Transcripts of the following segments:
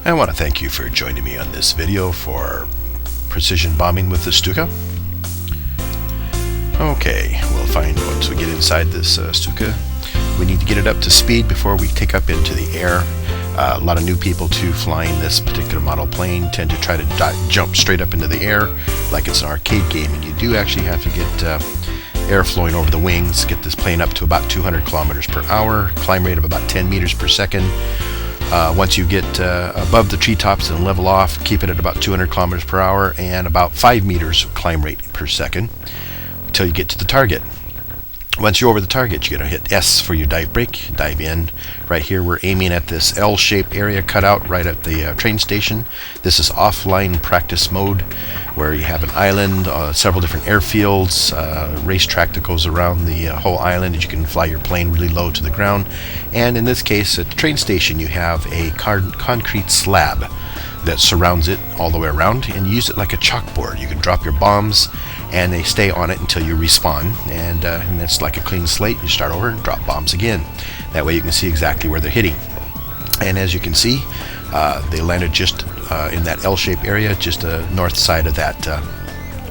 I want to thank you for joining me on this video for precision bombing with the Stuka. Okay, we'll find once we get inside this Stuka, we need to get it up to speed before we take up into the air. A lot of new people to flying this particular model plane tend to try to jump straight up into the air like it's an arcade game, and you do actually have to get air flowing over the wings, get this plane up to about 200 kilometers per hour, climb rate of about 10 meters per second. Once you get above the treetops and level off, keep it at about 200 kilometers per hour and about 5 meters climb rate per second until you get to the target. Once you're over the target, you're going to hit S for your dive brake, dive in. Right here we're aiming at this L-shaped area cut out right at the train station. This is offline practice mode where you have an island, several different airfields, racetrack that goes around the whole island, and you can fly your plane really low to the ground. And in this case, at the train station, you have a concrete slab that surrounds it all the way around, and you use it like a chalkboard. You can drop your bombs and they stay on it until you respawn, and it's like a clean slate. You start over and drop bombs again. That way you can see exactly where they're hitting. And as you can see, they landed just in that L-shaped area, just north side of that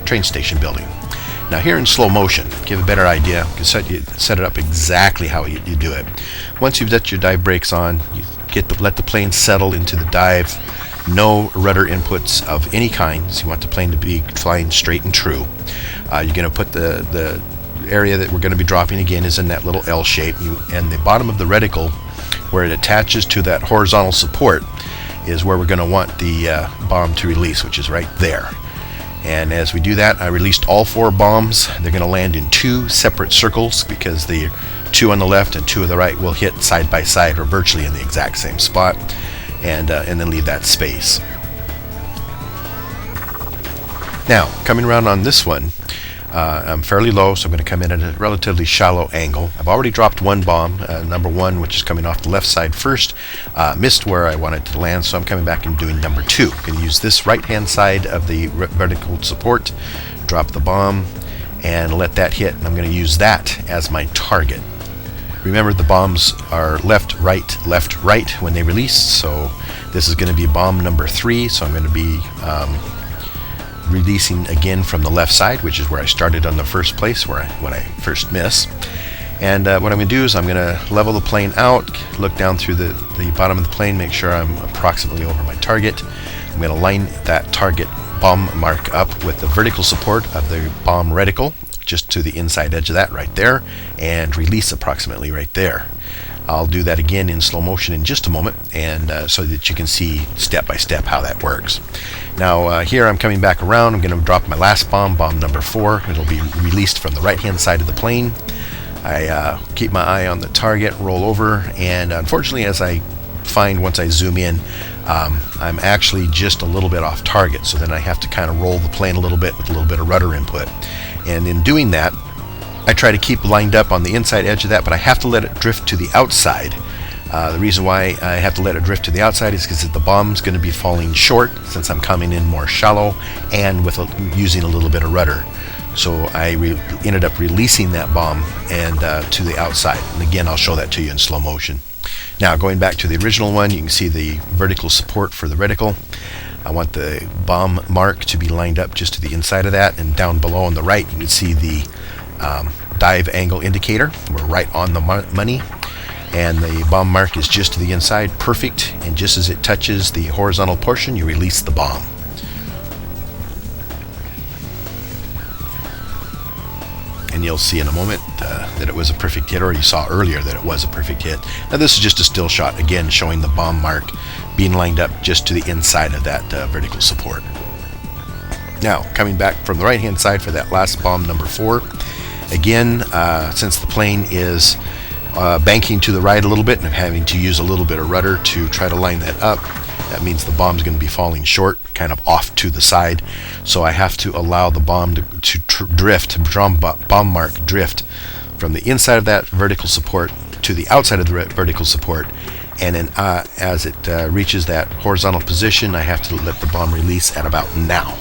train station building. Now here in slow motion, give a better idea, you can set it up exactly how you do it. Once you've got your dive brakes on, you let the plane settle into the dive. No rudder inputs of any kind, so you want the plane to be flying straight and true. You're going to put the area that we're going to be dropping again is in that little L shape, and the bottom of the reticle where it attaches to that horizontal support is where we're going to want the bomb to release, which is right there. And as we do that, I released all 4 bombs. They're going to land in 2 separate circles because the 2 on the left and 2 on the right will hit side by side or virtually in the exact same spot. And then leave that space. Now, coming around on this one, I'm fairly low, so I'm going to come in at a relatively shallow angle. I've already dropped 1 bomb, number 1, which is coming off the left side first. Missed where I wanted to land, so I'm coming back and doing number 2. I'm going to use this right-hand side of the vertical support, drop the bomb, and let that hit. And I'm going to use that as my target. Remember, the bombs are left, right when they release, so this is going to be bomb number 3, so I'm going to be releasing again from the left side, which is where I started on the first place, when I first miss. And what I'm going to do is I'm going to level the plane out, look down through the bottom of the plane, make sure I'm approximately over my target. I'm going to line that target bomb mark up with the vertical support of the bomb reticle, just to the inside edge of that right there, and release approximately right there. I'll do that again in slow motion in just a moment, and so that you can see step by step how that works. Now here I'm coming back around. I'm going to drop my last bomb, bomb number 4. It'll be released from the right hand side of the plane. I keep my eye on the target, roll over, and unfortunately, as I find once I zoom in, I'm actually just a little bit off target, so then I have to kind of roll the plane a little bit with a little bit of rudder input. And in doing that, I try to keep lined up on the inside edge of that, but I have to let it drift to the outside. The reason why I have to let it drift to the outside is because the bomb's going to be falling short since I'm coming in more shallow and with using a little bit of rudder. So I ended up releasing that bomb and to the outside. And again, I'll show that to you in slow motion. Now, going back to the original one, you can see the vertical support for the reticle. I want the bomb mark to be lined up just to the inside of that, and down below on the right you can see the dive angle indicator. We're right on the money, and the bomb mark is just to the inside, perfect, and just as it touches the horizontal portion, you release the bomb. And you'll see in a moment that it was a perfect hit, or you saw earlier that it was a perfect hit. Now this is just a still shot, again showing the bomb mark being lined up just to the inside of that vertical support. Now, coming back from the right hand side for that last bomb, number 4. Again, since the plane is banking to the right a little bit and I'm having to use a little bit of rudder to try to line that up, that means the bomb's going to be falling short, kind of off to the side. So I have to allow the bomb to drift, bomb mark drift from the inside of that vertical support to the outside of the vertical support. And then as it reaches that horizontal position, I have to let the bomb release at about now,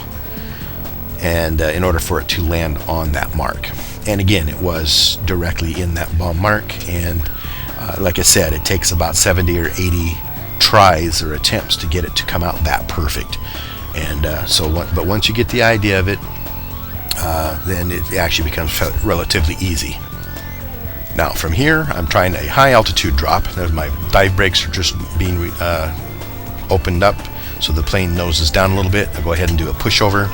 and in order for it to land on that mark. And again, it was directly in that bomb mark, and like I said, it takes about 70 or 80 tries or attempts to get it to come out that perfect. And but once you get the idea of it, then it actually becomes relatively easy. Now from here, I'm trying a high altitude drop. My dive brakes are just being opened up, so the plane noses down a little bit. I'll go ahead and do a pushover.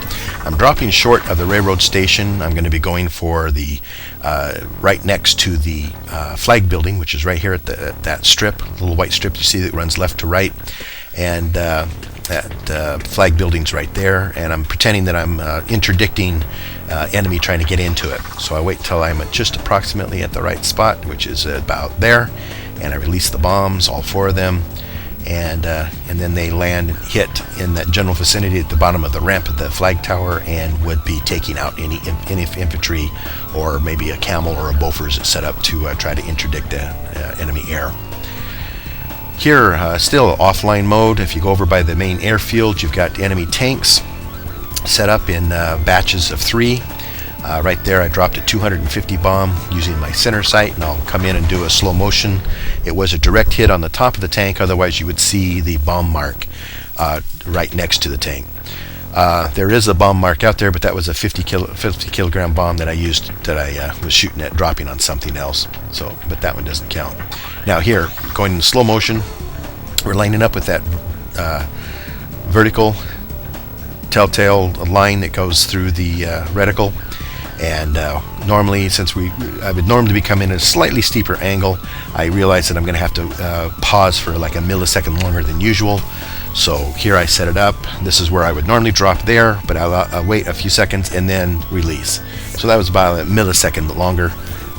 I'm dropping short of the railroad station. I'm going to be going for the right next to the flag building, which is right here at that strip, little white strip you see that runs left to right, and that flag building's right there. And I'm pretending that I'm interdicting enemy trying to get into it. So I wait till I'm just approximately at the right spot, which is about there, and I release the bombs, all 4 of them. And then they land and hit in that general vicinity at the bottom of the ramp at the flag tower, and would be taking out any infantry or maybe a camel or a Bofors that's set up to try to interdict the enemy air. Here, still offline mode. If you go over by the main airfield, you've got enemy tanks set up in batches of 3. Right there I dropped a 250 bomb using my center sight, and I'll come in and do a slow motion. It was a direct hit on the top of the tank, otherwise you would see the bomb mark right next to the tank. There is a bomb mark out there, but that was a 50 kilogram bomb that I used, that I was shooting at dropping on something else. So, but that one doesn't count. Now here, going in slow motion, we're lining up with that vertical telltale line that goes through the reticle. And normally, since I would normally be coming in a slightly steeper angle, I realize that I'm going to have to pause for like a millisecond longer than usual. So here I set it up. This is where I would normally drop there, but I'll wait a few seconds and then release. So that was about a millisecond longer.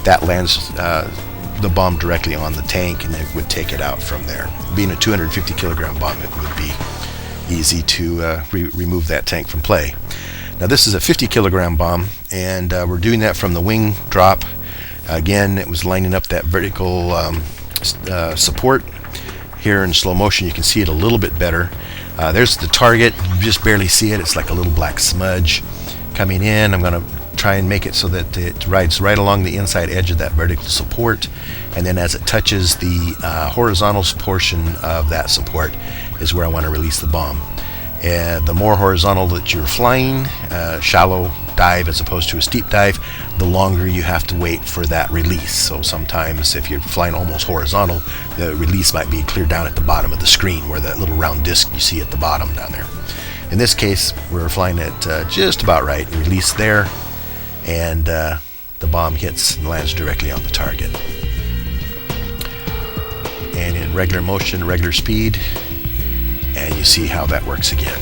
That lands the bomb directly on the tank, and it would take it out from there. Being a 250 kilogram bomb, it would be easy to remove that tank from play. Now this is a 50 kilogram bomb, and we're doing that from the wing drop. Again, it was lining up that vertical support. Here in slow motion you can see it a little bit better. There's the target. You just barely see it. It's like a little black smudge coming in. I'm going to try and make it so that it rides right along the inside edge of that vertical support, and then as it touches the horizontal portion of that support is where I want to release the bomb. The more horizontal that you're flying, shallow dive as opposed to a steep dive, the longer you have to wait for that release. So sometimes if you're flying almost horizontal, the release might be clear down at the bottom of the screen, where that little round disc you see at the bottom down there. In this case, we're flying it just about right. Release there, and the bomb hits and lands directly on the target. And in regular motion, regular speed, and you see how that works again.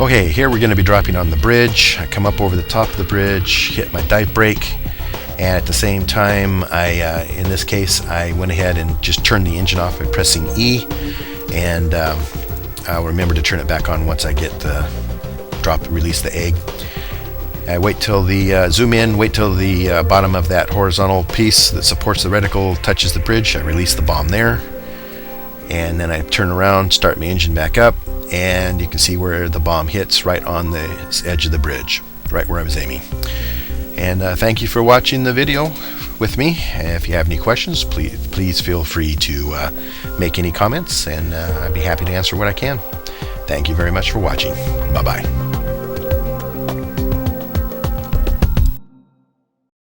Okay, here we're going to be dropping on the bridge. I come up over the top of the bridge, hit my dive brake, and at the same time, in this case, I went ahead and just turned the engine off by pressing E, and I'll remember to turn it back on once I get the release the egg. I wait till the zoom in, wait till the bottom of that horizontal piece that supports the reticle touches the bridge. I release the bomb there, and then I turn around, start my engine back up, and you can see where the bomb hits right on the edge of the bridge, right where I was aiming. And thank you for watching the video with me. If you have any questions, please feel free to make any comments, and I'd be happy to answer what I can. Thank you very much for watching. Bye-bye.